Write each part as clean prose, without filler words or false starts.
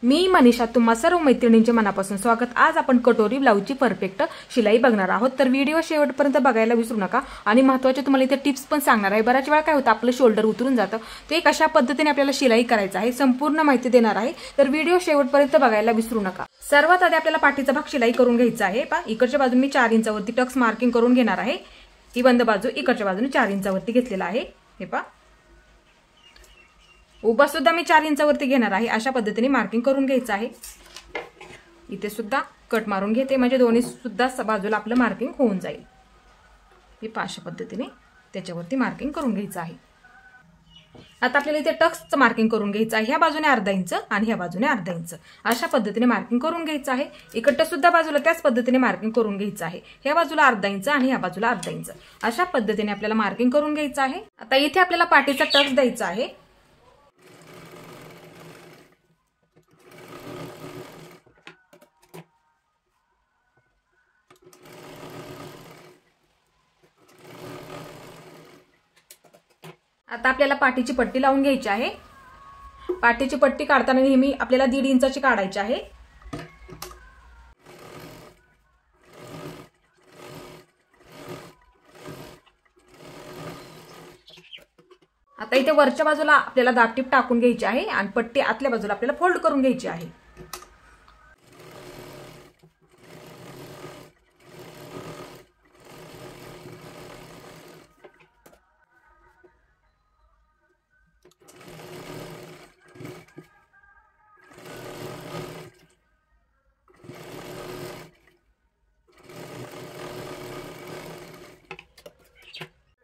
मी मनीषा, तुम्हा सर्व मैत्रिणींचे मनापासून स्वागत। आज आपण कटोरी ब्लाऊजची परफेक्ट शिलाई बघणार आहोत, तर व्हिडिओ शेवटपर्यंत बघायला विसरू नका। आणि महत्त्वाचे तुम्हाला इथे टिप्स पण सांगणार आहे। बराच वेळा काय होतं, आपलं शोल्डर उतरून जातं, ते कशा पद्धतीने आपल्याला शिलाई करायचं आहे संपूर्ण माहिती देणार आहे, तर व्हिडिओ शेवटपर्यंत बघायला विसरू नका। सर्वात आधी आपल्याला पाठीचा भाग शिलाई करून घ्यायचा आहे। पहा, इकडच्या बाजूने मी 4 इंचावरती टक्स मार्किंग करून घेणार आहे। ही बंद बाजू इकडच्या बाजूने 4 इंचावरती घेतलेला आहे। हे पहा, उभा सुद्धा मी 4 इंचावरती घेणार आहे। अशा पद्धतीने मार्किंग करून घ्यायचं आहे। इथे सुद्धा कट मारून घेते, म्हणजे दोन्ही सुद्धा बाजूला आपलं मार्किंग होऊन जाईल। ही अशा पद्धतीने त्याच्यावरती मार्किंग करून घ्यायचं आहे। आता आपल्याला इथे टक्सचं मार्किंग करून घ्यायचं आहे। ह्या बाजूने अर्धा इंच आणि ह्या बाजूने अर्धा इंच अशा पद्धतीने मार्किंग करून घ्यायचं आहे। इकडच्या सुद्धा बाजूला त्याच पद्धतीने मार्किंग करून घ्यायचं आहे। ह्या बाजूला अर्धा इंच आणि ह्या बाजूला अर्धा इंच अशा पद्धतीने आपल्याला मार्किंग करून घ्यायचं आहे। आता इथे आपल्याला पाठीचा टक्स द्यायचा आहे। आता आपल्याला पाठीची पट्टी लावून घ्यायची आहे। पाठीची पट्टी काढताना नेहमी आपल्याला 1.5 इंचाची काढायची आहे। आता इथे वरच्या बाजूला आपल्याला दाबटीप टाकून घ्यायची आहे आणि पट्टी आतल्या बाजूला आपल्याला फोल्ड करून घ्यायची आहे।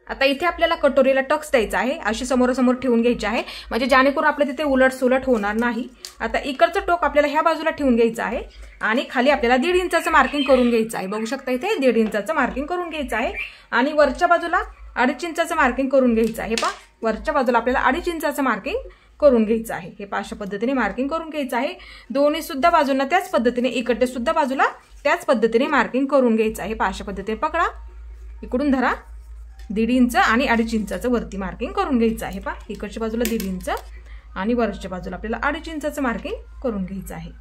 आता इथे आपल्याला कटोरीला टक्स द्यायचा आहे। अशी समोरासमोर ठेवून घ्यायची आहे, म्हणजे जेणेकरून आपल्या तिथे उलट सुलट होणार नाही। आता इकडचं टोक आपल्याला ह्या बाजूला ठेवून घ्यायचं आहे आणि खाली आपल्याला 1.5 इंचाचं मार्किंग करून घ्यायचं आहे। बघू शकता इथे 1.5 इंचाचं मार्किंग करून घ्यायचं आहे आणि वरच्या बाजूला 2.5 इंचाचं मार्किंग करून घ्यायचं आहे। पहा, वरच्या बाजूला आपल्याला 2.5 इंचाचं मार्किंग करून घ्यायचं आहे। हे अशा पद्धतीने मार्किंग करून घ्यायचं आहे। दोन्ही सुद्धा बाजूंना त्याच पद्धतीने, इकडे सुद्धा बाजूला त्याच पद्धतीने मार्किंग करून घ्यायचं आहे। अशा पद्धतीने पकडा, इकडून धरा, 1.5 इंच आणि 2.5 इंचाचं वरती मार्किंग करून घ्यायचं आहे। पहा, इकडच्या बाजूला 1.5 इंच आणि वरच्या बाजूला आपल्याला 2.5 इंचाचं मार्किंग करून घ्यायचं आहे।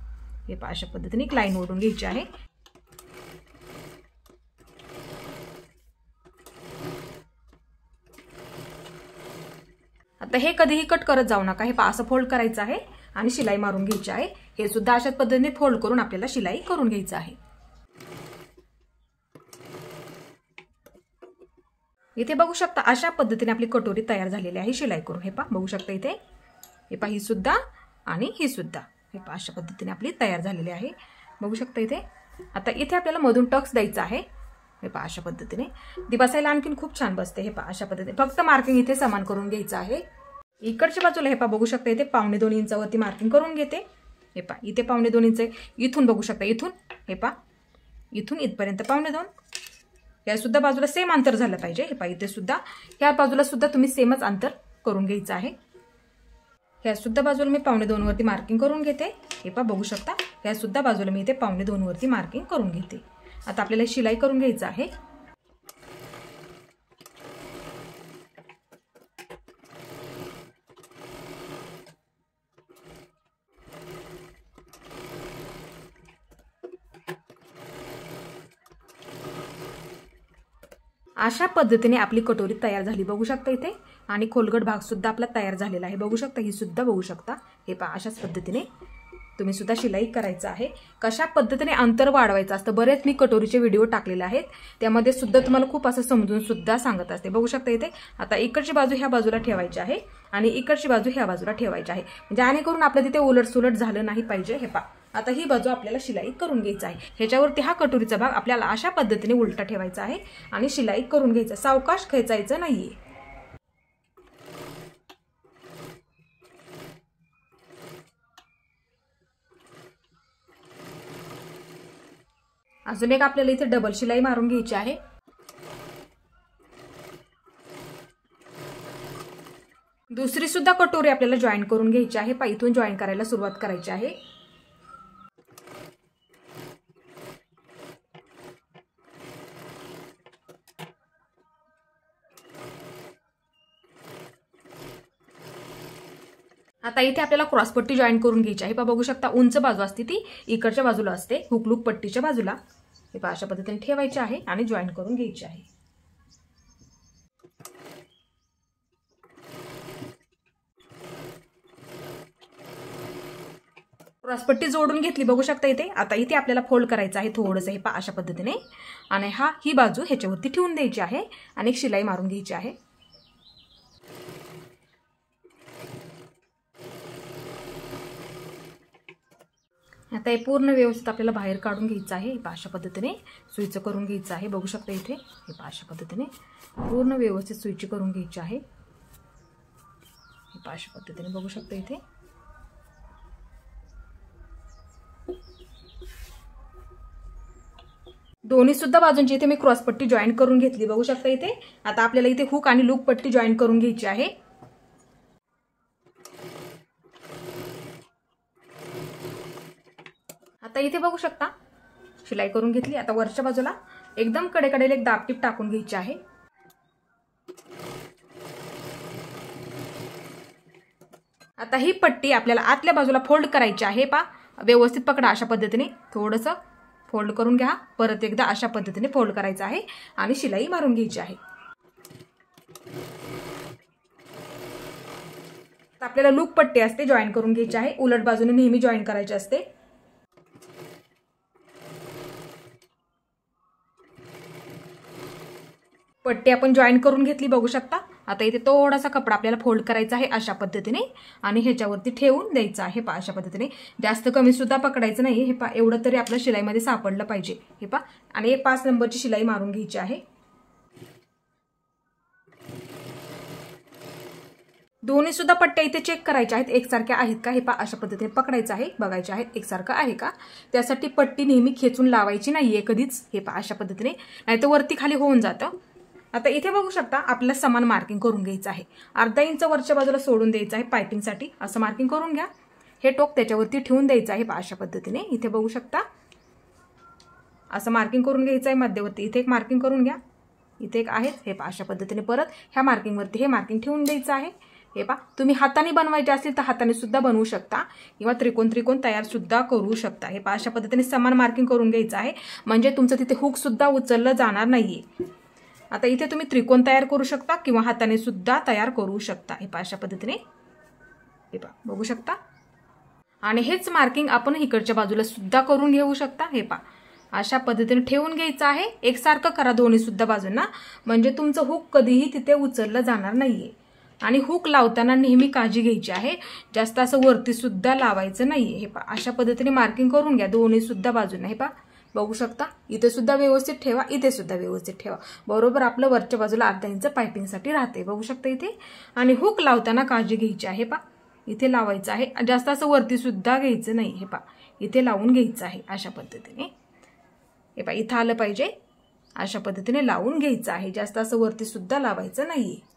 हे पहा, अशा पद्धतीने एक लाईन ओढून घ्यायची आहे। आता हे कधीही कट करत जाऊ नका। हे पहा, असं फोल्ड करायचं आहे आणि शिलाई मारून घ्यायची आहे। हे सुद्धा अशाच पद्धतीने फोल्ड करून आपल्याला शिलाई करून घ्यायचं आहे। इथे बघू शकता अशा पद्धतीने आपली कटोरी तयार झालेली आहे शिलाई करून। हे पहा, बघू शकता इथे, हे पहा, ही सुद्धा आणि ही सुद्धा, हे पहा, अशा पद्धतीने आपली तयार झालेली आहे। बघू शकता इथे। आता इथे आपल्याला मधून टक्स द्यायचा आहे। हे पहा, अशा पद्धतीने ती बसायला आणखीन खूप छान बसते। हे पहा, अशा पद्धतीने फक्त मार्किंग इथे समान करून घ्यायचं आहे। इकडच्या बाजूला हे पहा, बघू शकता इथे 2.25 इंचावरती मार्किंग करून घेते। हे पहा, इथे 2.25 इंच, इथून बघू शकता, इथून हे पहा, इथून इथपर्यंत 2.25, या सुद्धा बाजूला सेम अंतर झालं पाहिजे। हे पहा, इथे सुद्धा ह्या बाजूला सुद्धा तुम्ही सेमच अंतर करून घ्यायचं आहे। ह्या सुद्धा बाजूला मी 2.25 वरती मार्किंग करून घेते। हे पहा, बघू शकता, ह्या सुद्धा बाजूला मी इथे 2.25 वरती मार्किंग करून घेते। आता आपल्याला शिलाई करून घ्यायचं आहे। अशा पद्धतीने आपली कटोरी तयार झाली, बघू शकता इथे, आणि खोलगट भाग सुद्धा आपला तयार झालेला आहे। बघू शकता, ही सुद्धा बघू शकता। हे पहा, अशाच पद्धतीने तुम्ही सुद्धा शिलाई करायचं आहे। कशा पद्धतीने अंतर वाढवायचं असतं, बरेच मी कटोरीचे व्हिडिओ टाकलेले आहेत, त्यामध्ये सुद्धा तुम्हाला खूप असं समजून सुद्धा सांगत असते। बघू शकता इथे। आता इकडची बाजू ह्या बाजूला ठेवायची आहे आणि इकडची बाजू ह्या बाजूला ठेवायची आहे, जेणेकरून आपल्या तिथे उलट सुलट झालं नाही पाहिजे। हे पहा, आता ही बाजू आपल्याला शिलाई करून घ्यायची आहे। ह्याच्यावरती हा कटोरीचा भाग आपल्याला अशा पद्धतीने उलटा ठेवायचा आहे आणि शिलाई करून घ्यायचं, सावकाश खेचायचं नाहीये। अजून एक आपल्याला इथे डबल शिलाई मारून घ्यायची आहे। दुसरी सुद्धा कटोरी आपल्याला जॉईन करून घ्यायची आहे। पहा, इथून जॉईन करायला सुरुवात करायची आहे। आता इथे आपल्याला क्रॉसपट्टी जॉईन करून घ्यायची आहे. बघू शकता उंच बाजू असते ती इकडच्या बाजूला असते, हुकलूक पट्टीच्या बाजूला. हे पहा अशा पद्धतीने ठेवायची आहे आणि जॉईन करून घ्यायची आहे. क्रॉसपट्टी जोडून घेतली बघू शकता इथे. आता इथे आपल्याला फोल्ड करायचं आहे थोडंसं. हे पहा अशा पद्धतीने आणि ही बाजू ह्याच्यावरती ठेवून द्यायची आहे आणि एक शिलाई मारून घ्यायची आहे. आता हे पूर्ण व्यवस्थित आपल्याला बाहेर काढून घ्यायचं आहे. हे अशा पद्धतीने सुईचं करून घ्यायचं आहे. बघू शकता इथे. हे अशा पद्धतीने पूर्ण व्यवस्थित सुईची करून घ्यायची आहे. हे अशा पद्धतीने बघू शकता इथे. दोन्ही सुद्धा बाजूंची इथे मी क्रॉसपट्टी जॉईन करून घेतली बघू शकता इथे. आता आपल्याला इथे हुक आणि लूप पट्टी जॉईन करून घ्यायची आहे. आता इथे बघू शकता शिलाई करून घेतली. आता वरच्या बाजूला एकदम कडेकडेला एक दाबटीप टाकून घ्यायची आहे. आता ही पट्टी आपल्याला आतल्या बाजूला फोल्ड करायची आहे. व्यवस्थित पकडा अशा पद्धतीने थोडंसं फोल्ड करून घ्या. परत एकदा अशा पद्धतीने फोल्ड करायचं आहे आणि शिलाई मारून घ्यायची आहे. आपल्याला लूप पट्टी असते जॉईन करून घ्यायची आहे. उलट बाजूने नेहमी जॉईन करायची असते. पट्टी आपण जॉईन करून घेतली बघू शकता. आता इथे थोडासा कपडा आपल्याला फोल्ड करायचा आहे अशा पद्धतीने आणि ह्याच्यावरती ठेवून द्यायचा आहे. अशा पद्धतीने जास्त कमी सुद्धा पकडायचं नाही. हे एवढं तरी आपल्या शिलाईमध्ये सापडलं पाहिजे. हे आणि 5 नंबरची शिलाई मारून घ्यायची आहे. दोन्ही सुद्धा पट्ट्या इथे चेक करायच्या आहेत एकसारख्या आहेत का. हे अशा पद्धतीने पकडायचं आहे, बघायचे आहेत एकसारखं आहे का. त्यासाठी पट्टी नेहमी खेचून लावायची नाहीये कधीच. हे अशा पद्धतीने, नाहीतर वरती खाली होऊन जातं. आता इथे बघू शकता आपल्याला समान मार्किंग करून घ्यायचं आहे. अर्धा इंच वरच्या बाजूला सोडून द्यायचं आहे पायपिंगसाठी. असं मार्किंग करून घ्या. हे टोक त्याच्यावरती ठेवून द्यायचं आहे अशा पद्धतीने. इथे बघू शकता असं मार्किंग करून घ्यायचं आहे मध्यवर्ती. इथे एक मार्किंग करून घ्या. इथे एक आहे. हे अशा पद्धतीने परत ह्या मार्किंगवरती हे मार्किंग ठेवून द्यायचं आहे. हे तुम्ही हाताने बनवायचे असतील तर हाताने सुद्धा बनवू शकता किंवा त्रिकोण तयार सुद्धा करू शकता. हे अशा पद्धतीने समान मार्किंग करून घ्यायचं आहे म्हणजे तुमचं तिथे हुक सुद्धा उचललं जाणार नाहीये. आता इथे तुम्ही त्रिकोण तयार करू शकता किंवा हाताने सुद्धा तयार करू शकता. हे अशा पद्धतीने हे बघू शकता. आणि हेच मार्किंग आपण इकडच्या बाजूला सुद्धा करून घेऊ शकता. हे अशा पद्धतीने ठेवून घ्यायचं आहे. एकसारखं करा दोन्ही सुद्धा बाजूंना म्हणजे तुमचं हुक कधीही तिथे उचललं जाणार नाहीये. आणि हुक लावताना नेहमी काळजी घ्यायची आहे, जास्त असं वरती सुद्धा लावायचं नाहीये. हे अशा पद्धतीने मार्किंग करून घ्या दोन्ही सुद्धा बाजूंना. हे बघू शकता इथे सुद्धा व्यवस्थित ठेवा, इथे सुद्धा व्यवस्थित ठेवा. बरोबर आपलं वरच्या बाजूला अर्धा इंच पायपिंगसाठी राहते. बघू शकता इथे. आणि हुक लावताना काळजी घ्यायची आहे. इथे लावायचं आहे, जास्त असं वरती सुद्धा घ्यायचं नाही. हे इथे लावून घ्यायचं आहे अशा पद्धतीने. हे इथं आलं पाहिजे अशा पद्धतीने लावून घ्यायचं आहे, जास्त असं वरती सुद्धा लावायचं नाहीये.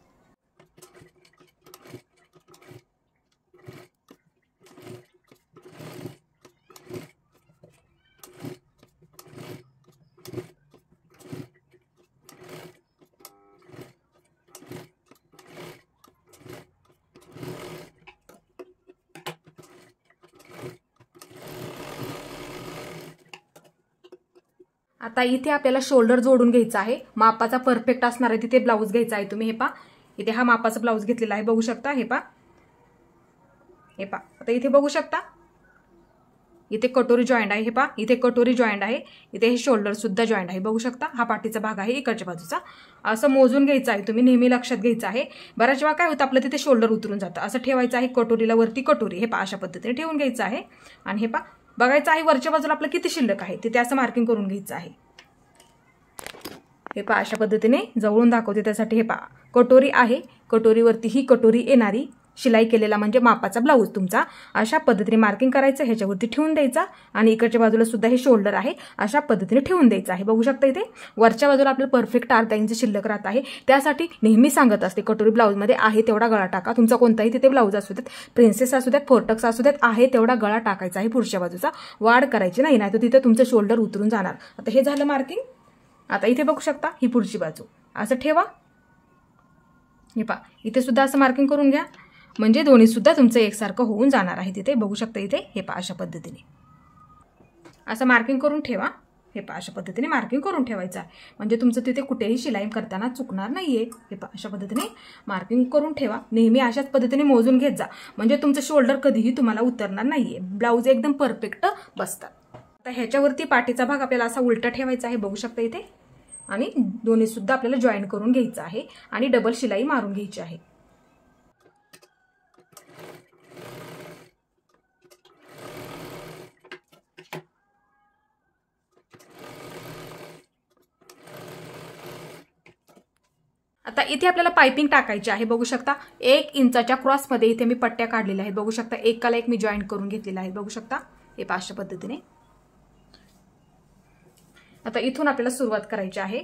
आता इथे आपल्याला शोल्डर जोडून घ्यायचा आहे. मापाचा परफेक्ट असणार आहे तिथे ब्लाऊज घ्यायचा आहे तुम्ही. हे इथे हा मापाचा ब्लाऊज घेतलेला आहे बघू शकता. हे आता इथे बघू शकता इथे कटोरी जॉईंट आहे. हे इथे कटोरी जॉईंट आहे. इथे हे शोल्डर सुद्धा जॉईंट आहे बघू शकता. हा पाठीचा भाग आहे इकडच्या बाजूचा. असं मोजून घ्यायचं आहे तुम्ही, नेहमी लक्षात घ्यायचं आहे. बऱ्याच वेळा काय होतं आपलं तिथे शोल्डर उतरून जातं. असं ठेवायचं आहे कटोरीला वरती कटोरी. हे अशा पद्धतीने ठेवून घ्यायचं आहे. आणि हे बघायचं आहे वरच्या बाजूला आपलं किती शिल्लक आहे तिथे असं मार्किंग करून घ्यायचं आहे. हे अशा पद्धतीने जवळून दाखवते त्यासाठी. हे कटोरी आहे, कटोरीवरती ही कटोरी येणारी शिलाई केलेला म्हणजे मापाचा ब्लाऊज तुमचा. अशा पद्धतीने मार्किंग करायचं, ह्याच्यावरती ठेवून द्यायचा. आणि इकडच्या बाजूला सुद्धा हे शोल्डर आहे अशा पद्धतीने ठेवून द्यायचं आहे. बघू शकता इथे वरच्या बाजूला आपल्याला परफेक्ट अर्धा इंच शिल्लक राहत आहे. त्यासाठी नेहमी सांगत असते कटोरी ब्लाऊजमध्ये आहे तेवढा गळा टाका. तुमचा कोणताही तिथे ब्लाऊज असू देत, प्रिन्सेस असू देत, फोर्टक्स असू देत, आहे तेवढा गळा टाकायचा आहे. पुढच्या बाजूचा वाढ करायची नाही, नाहीतर तिथे तुमचं शोल्डर उतरून जाणार. आता हे झालं मार्किंग. आता इथे बघू शकता ही पुढची बाजू असं ठेवा. हे इथे सुद्धा असं मार्किंग करून घ्या. म्हणजे दोन्ही सुद्धा तुमचं एकसारखं होऊन जाणार आहे तिथे. बघू शकता इथे हे पहा अशा पद्धतीने असं मार्किंग करून ठेवा. हे पहा अशा पद्धतीने मार्किंग करून ठेवायचं आहे म्हणजे तुमचं तिथे कुठेही शिलाई करताना चुकणार नाहीये. हे पहा अशा पद्धतीने मार्किंग करून ठेवा. नेहमी अशाच पद्धतीने मोजून घेत जा म्हणजे तुमचं शोल्डर कधीही तुम्हाला उतरणार नाहीये. ब्लाऊज एकदम परफेक्ट बसतात. आता ह्याच्यावरती पाठीचा भाग आपल्याला असा उलटा ठेवायचा आहे. बघू शकता इथे आणि दोन्ही सुद्धा आपल्याला जॉईन करून घ्यायचं आहे आणि डबल शिलाई मारून घ्यायची आहे. आता इथे आपल्याला पाइपिंग टाकायची आहे. बघू शकता 1 इंचाच्या क्रॉसमध्ये इथे मी पट्ट्या काढलेल्या आहेत. बघू शकता एकाला एक मी जॉईन करून घेतलेला आहे. बघू शकता हे अशा पद्धतीने. आता इथून आपल्याला सुरुवात करायची आहे.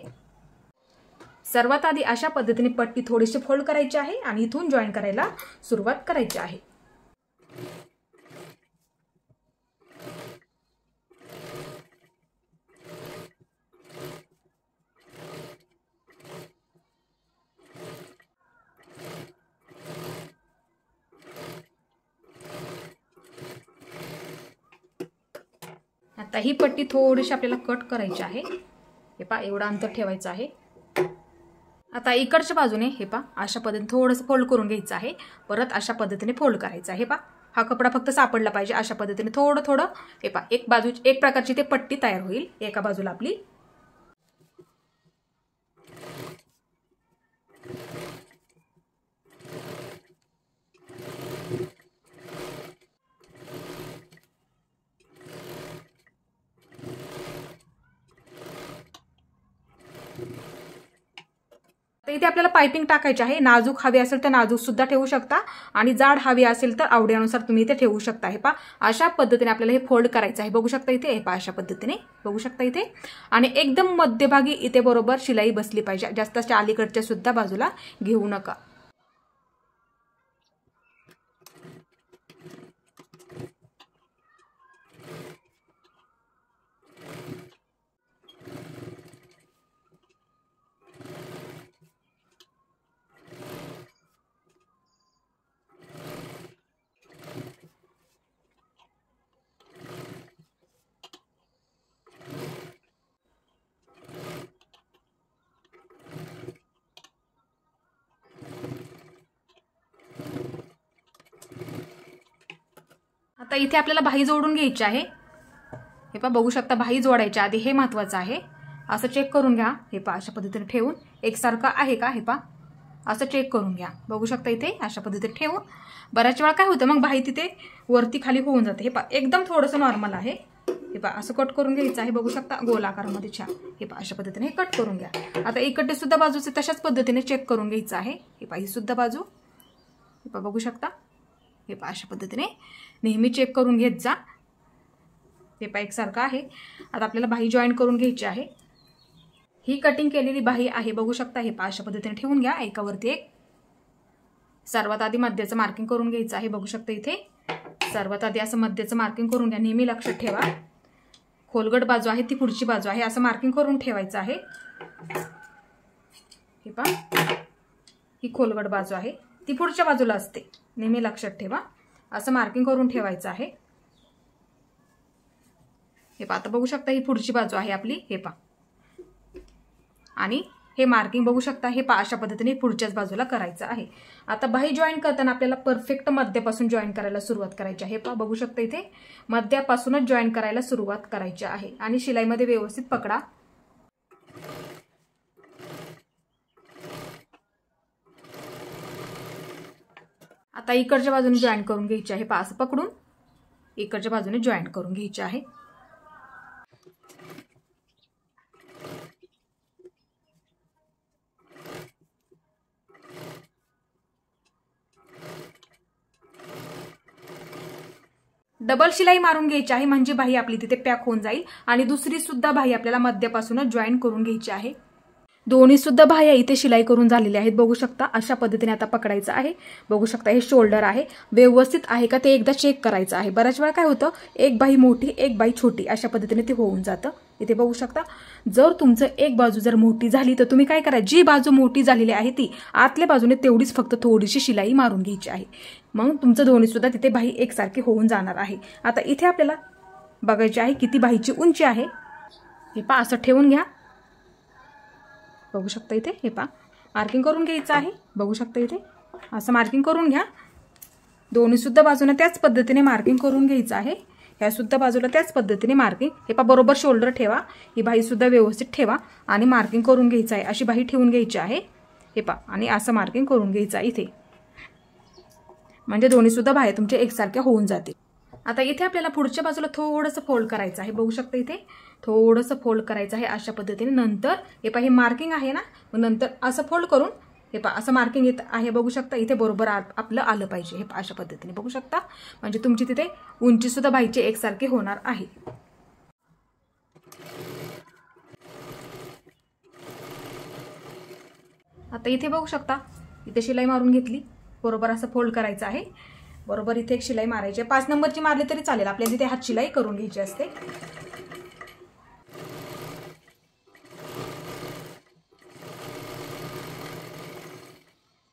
सर्वात आधी अशा पद्धतीने पट्टी थोडीशी फोल्ड करायची आहे आणि इथून जॉईन करायला सुरुवात करायची आहे. आता ही पट्टी थोडीशी आपल्याला कट करायची आहे. हे पहा एवढं अंतर ठेवायचं आहे. आता इकडच्या बाजूने हे पहा अशा पद्धतीने थोडंसं फोल्ड करून घ्यायचं आहे. परत अशा पद्धतीने फोल्ड करायचं आहे. हे पहा हा कपडा फक्त सापडला पाहिजे अशा पद्धतीने थोडं थोडं. हे पहा एक बाजू एक प्रकारची ते पट्टी तयार होईल एका बाजूला आपली. इथे आपल्याला पाइपिंग टाकायची आहे. नाजूक हवी असेल तर नाजूक सुद्धा ठेवू शकता आणि जाड हवी असेल तर आवडीनुसार तुम्ही इथे ठेवू शकता. हे पहा अशा पद्धतीने आपल्याला हे फोल्ड करायचं आहे. बघू शकता इथे हे पहा अशा पद्धतीने बघू शकता इथे आणि एकदम मध्यभागी इथे बरोबर शिलाई बसली पाहिजे. जास्त अलीकडच्या सुद्धा बाजूला घेऊ नका. आता इथे आपल्याला बाही जोडून घ्यायची आहे. हे पहा बघू शकता बाही जोडायच्या आधी हे महत्त्वाचं आहे. असं चेक करून घ्या. हे पहा अशा पद्धतीने ठेवून एकसारखं आहे का हे पहा असं चेक करून घ्या. बघू शकता इथे अशा पद्धतीने ठेवून बऱ्याच वेळा काय होतं मग बाही तिथे वरती खाली होऊन जाते. हे पहा एकदम थोडंसं नॉर्मल आहे. हे पहा असं कट करून घ्यायचं आहे. बघू शकता गोल आकारामध्ये छान. हे पहा अशा पद्धतीने कट करून घ्या. आता इकडे सुद्धा बाजूचे तशाच पद्धतीने चेक करून घ्यायचं आहे. हे पहा ही सुद्धा बाजू हे पहा बघू शकता. हे पहा अशा पद्धतीने नेहमी चेक करून घेत जा. हे पहा एकसारखं आहे. आता आपल्याला बाही जॉईन करून घ्यायची आहे. ही कटिंग केलेली बाही आहे. बघू शकता. हे पहा अशा पद्धतीने ठेवून घ्या एकावरती एक. सर्वात आधी मध्याचं मार्किंग करून घ्यायचं आहे. बघू शकता इथे सर्वात आधी असं मध्याचं मार्किंग करून घ्या. नेहमी लक्षात ठेवा खोलगट बाजू आहे ती पुढची बाजू आहे असं मार्किंग करून ठेवायचं आहे. हे पहा ही खोलगट बाजू आहे ती पुढच्या बाजूला असते. नेहमी लक्षात ठेवा असं मार्किंग करून ठेवायचं आहे. हे पहा आता बघू शकता ही पुढची बाजू आहे आपली. हे पहा आणि हे मार्किंग बघू शकता. हे पहा अशा पद्धतीने पुढच्याच बाजूला करायचं आहे. आता बाही जॉईन करताना आपल्याला परफेक्ट मध्यापासून जॉईन करायला सुरुवात करायची आहे. हे पहा बघू शकता इथे मध्यापासूनच जॉईन करायला सुरुवात करायची आहे आणि शिलाईमध्ये व्यवस्थित पकडा. आता इकडच्या बाजूने जॉईन करून घ्यायची आहे. पहा असं पकडून इकडच्या बाजूने जॉईन करून घ्यायची आहे. डबल शिलाई मारून घ्यायची आहे म्हणजे बाही आपली तिथे पॅक होऊन जाईल आणि दुसरी सुद्धा बाही आपल्याला मध्यापासूनच जॉईन करून घ्यायची आहे. दोन्ही सुद्धा बाह्या इथे शिलाई करून झालेल्या आहेत. बघू शकता अशा पद्धतीने आता पकडायचं आहे. बघू शकता हे शोल्डर आहे व्यवस्थित आहे का ते एकदा चेक करायचं आहे. बऱ्याच वेळा काय होतं एक बाही मोठी एक बाही छोटी अशा पद्धतीने ते होऊन जातं. इथे बघू शकता. जर तुमचं एक बाजू जर मोठी झाली तर तुम्ही काय करा, जी बाजू मोठी झालेली आहे ती आतल्या बाजूने तेवढीच फक्त थोडीशी शिलाई मारून घ्यायची आहे. मग तुमचं दोन्ही सुद्धा तिथे बाही एकसारखी होऊन जाणार आहे. आता इथे आपल्याला बघायचे आहे किती बाहीची उंची आहे. हे पहा असं ठेवून घ्या. बघू शकता इथे हे पहा मार्किंग करून घ्यायचं आहे. बघू शकता इथे असं मार्किंग करून घ्या. दोन्ही सुद्धा बाजूने त्याच पद्धतीने मार्किंग करून घ्यायचं आहे. ह्या सुद्धा बाजूला त्याच पद्धतीने मार्किंग. हे पहा बरोबर शोल्डर ठेवा. ही बाही सुद्धा व्यवस्थित ठेवा आणि मार्किंग करून घ्यायचं आहे. अशी बाही ठेवून घ्यायची आहे. हे पहा आणि असं मार्किंग करून घ्यायचं आहे इथे. म्हणजे दोन्ही सुद्धा बाह्या तुमच्या एकसारख्या होऊन जातील. आता इथे आपल्याला पुढच्या बाजूला थोडंसं फोल्ड करायचं आहे. बघू शकता इथे थोडंसं फोल्ड करायचं आहे अशा पद्धतीने. नंतर हे पहा हे मार्किंग आहे ना, मग नंतर असं फोल्ड करून हे पहा असं मार्किंग येत आहे. बघू शकता इथे बरोबर आपलं आलं पाहिजे. हे पहा अशा पद्धतीने बघू शकता. म्हणजे तुमची तिथे उंची सुद्धा बाहीची एकसारखी होणार आहे. आता इथे बघू शकता इथे शिलाई मारून घेतली. बरोबर असं फोल्ड करायचं आहे. बरोबर इथे एक शिलाई मारायची आहे. 5 नंबरची मारली तरी चालेल. आपल्याला तिथे हात शिलाई करून घ्यायची असते.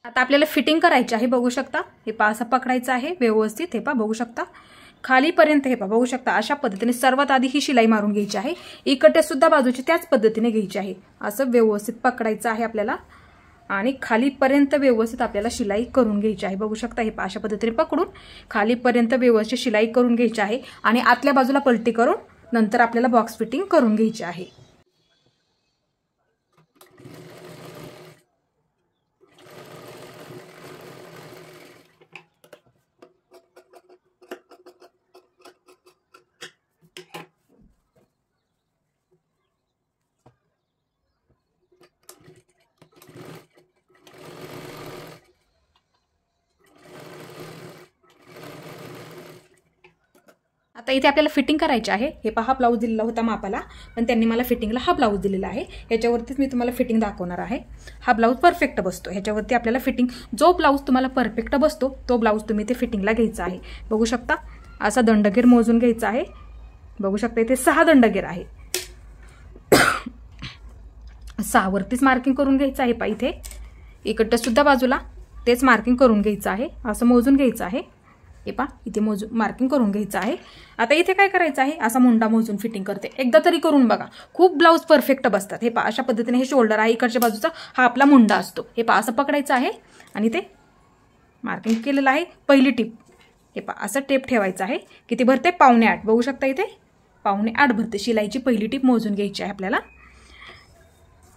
आता आपल्याला फिटिंग करायची आहे. बघू शकता हे पहा असं पकडायचं आहे व्यवस्थित. हे पहा बघू शकता खालीपर्यंत. हे पहा बघू शकता अशा पद्धतीने सर्वात आधी ही शिलाई मारून घ्यायची आहे. इकडच्या सुद्धा बाजूची त्याच पद्धतीने घ्यायची आहे. असं व्यवस्थित पकडायचं आहे आपल्याला आणि खालीपर्यंत व्यवस्थित आपल्याला शिलाई करून घ्यायची आहे. बघू शकता हे अशा पद्धतीने पकडून खालीपर्यंत व्यवस्थित शिलाई करून घ्यायची आहे आणि आतल्या बाजूला पलटी करून नंतर आपल्याला बॉक्स फिटिंग करून घ्यायची आहे. आता इथे आपल्याला फिटिंग करायची आहे. हे पहा ब्लाऊज दिलेला होता मापाला, पण त्यांनी मला फिटिंगला हा ब्लाऊज दिलेला आहे. ह्याच्यावरतीच मी तुम्हाला फिटिंग दाखवणार आहे. हा ब्लाऊज परफेक्ट बसतो. ह्याच्यावरती आपल्याला फिटिंग जो ब्लाऊज तुम्हाला परफेक्ट बसतो तो ब्लाऊज तुम्ही इथे फिटिंगला घ्यायचा आहे. बघू शकता असा दंडगेर मोजून घ्यायचा आहे. बघू शकता इथे 6 दंडगेर आहे. 6 वरतीच मार्किंग करून घ्यायचं आहे. पहा इथे इकडच्या सुद्धा बाजूला तेच मार्किंग करून घ्यायचं आहे. असं मोजून घ्यायचं आहे. हे पहा इथे मोजून मार्किंग करून घ्यायचं आहे. आता इथे काय करायचं आहे, असा मुंडा मोजून फिटिंग करते. एकदा तरी करून बघा, खूप ब्लाऊज परफेक्ट बसतात. हे पहा अशा पद्धतीने हे शोल्डर आहे. इकडच्या बाजूचा हा आपला मुंडा असतो. हे पहा असं पकडायचं आहे आणि ते मार्किंग केलेलं आहे. पहिली टिप हे पहा असं टेप ठेवायचं आहे. किती भरते 7.25. बघू शकता इथे 7.25 भरते. शिलाईची पहिली टिप मोजून घ्यायची आहे आपल्याला.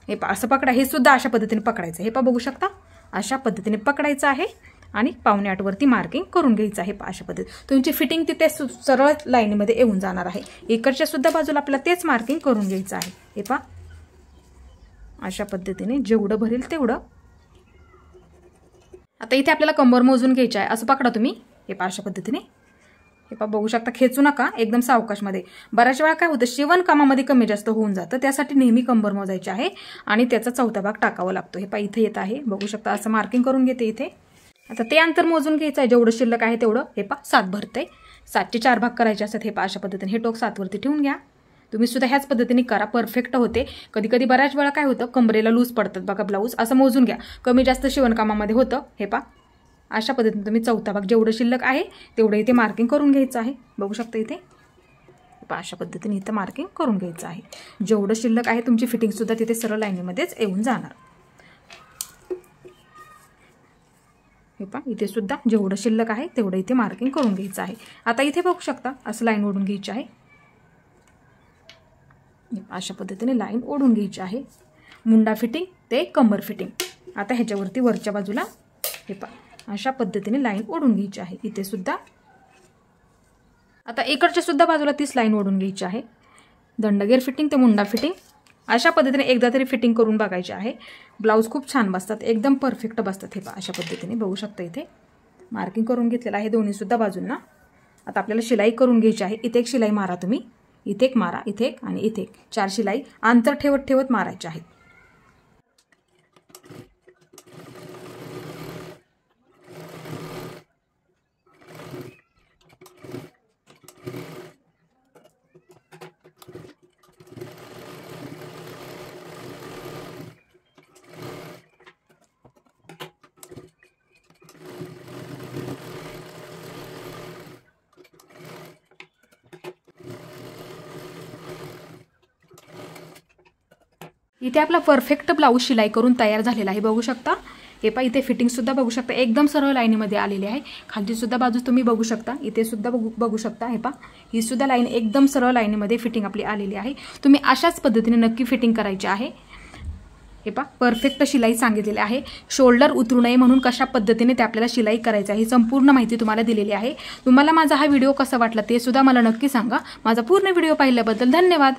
हे पहा असं पकडा. हे सुद्धा अशा पद्धतीने पकडायचं. हे पहा बघू शकता अशा पद्धतीने पकडायचं आहे आणि 7.25 वरती मार्किंग करून घ्यायचं आहे. अशा पद्धतीने तुमची फिटिंग तिथे सरळ लाईनीमध्ये येऊन जाणार आहे. इकडच्या सुद्धा बाजूला आपल्याला तेच मार्किंग करून घ्यायचं आहे. हे पहा अशा पद्धतीने जेवढं भरेल तेवढं. आता इथे आपल्याला कंबर मोजून घ्यायची आहे. असं पकडा तुम्ही. हे पहा अशा पद्धतीने. हे पहा बघू शकता. खेचू नका, एकदम सावकाशमध्ये. बऱ्याच वेळा काय होतं शिवण कामामध्ये कमी जास्त होऊन जातं. त्यासाठी नेहमी कंबर मोजायची आहे आणि त्याचा चौथा भाग टाकावा लागतो. हे पहा इथे येत आहे. बघू शकता असं मार्किंग करून घेते इथे. आता ते अंतर मोजून घ्यायचं आहे. जेवढं शिल्लक आहे तेवढं. हे पहा 7 भरते. 7चे 4 भाग करायचे असतात. हे पहा अशा पद्धतीने. हे टोक 7 वरती ठेवून घ्या. तुम्ही सुद्धा ह्याच पद्धतीने करा, परफेक्ट होते. कधी कधी बऱ्याच वेळा काय होतं कमरेला लूज पडतात बघा ब्लाऊज. असं मोजून घ्या. कमी जास्त शिवणकामामध्ये होतं. हे पहा अशा पद्धतीने तुम्ही चौथा भाग जेवढं शिल्लक आहे तेवढं इथे मार्किंग करून घ्यायचं आहे. बघू शकता इथे अशा पद्धतीने इथं मार्किंग करून घ्यायचं आहे. जेवढं शिल्लक आहे तुमची फिटिंग सुद्धा तिथे सरळ लाईनीमध्येच येऊन जाणार. हे पहा इथे सुद्धा जेवढं शिल्लक आहे तेवढं इथे मार्किंग करून घ्यायचं आहे. आता इथे बघू शकता असं लाईन ओढून घ्यायची आहे. अशा पद्धतीने लाईन ओढून घ्यायची आहे. मुंडा फिटिंग ते कंबर फिटिंग. आता ह्याच्यावरती वरच्या बाजूला हे पहा अशा पद्धतीने लाईन ओढून घ्यायची आहे. इथे सुद्धा आता इकडच्या सुद्धा बाजूला तीच लाईन ओढून घ्यायची आहे. दंडगेर फिटिंग ते मुंडा फिटिंग अशा पद्धतीने एकदा तरी फिटिंग करून बघायची आहे. ब्लाऊज खूप छान बसतात, एकदम परफेक्ट बसतात. हे पहा अशा पद्धतीने बघू शकता इथे मार्किंग करून घेतलेलं आहे दोन्ही सुद्धा बाजूंना. आता आपल्याला शिलाई करून घ्यायची आहे. इथे एक शिलाई मारा तुम्ही, इथे एक मारा, इथे एक आणि इथे एक. 4 शिलाई अंतर ठेवत ठेवत मारायचे आहेत. इथे आपला परफेक्ट ब्लाऊज शिलाई करून तयार झालेला आहे, बघू शकता। हे पहा इथे फिटिंग सुद्धा बघू शकता, एकदम सरळ लाईनीमध्ये आलेली आहे। खालची सुद्धा बाजू तुम्ही बघू शकता, इथे सुद्धा बघू शकता। हे पहा ही सुद्धा लाईन एकदम सरळ लाईनीमध्ये फिटिंग आपली आलेली आहे। तुम्ही अशाच पद्धतीने नक्की फिटिंग करायची आहे। हे पहा परफेक्ट शिलाई सांगितलेली आहे। शोल्डर उतरू नये म्हणून कशा पद्धतीने ते आपल्याला शिलाई करायची आहे, संपूर्ण माहिती तुम्हाला दिलेली आहे। तुम्हाला माझा हा व्हिडिओ कसा वाटला ते सुद्धा मला नक्की सांगा। माझा पूर्ण व्हिडिओ पाहिल्याबद्दल धन्यवाद।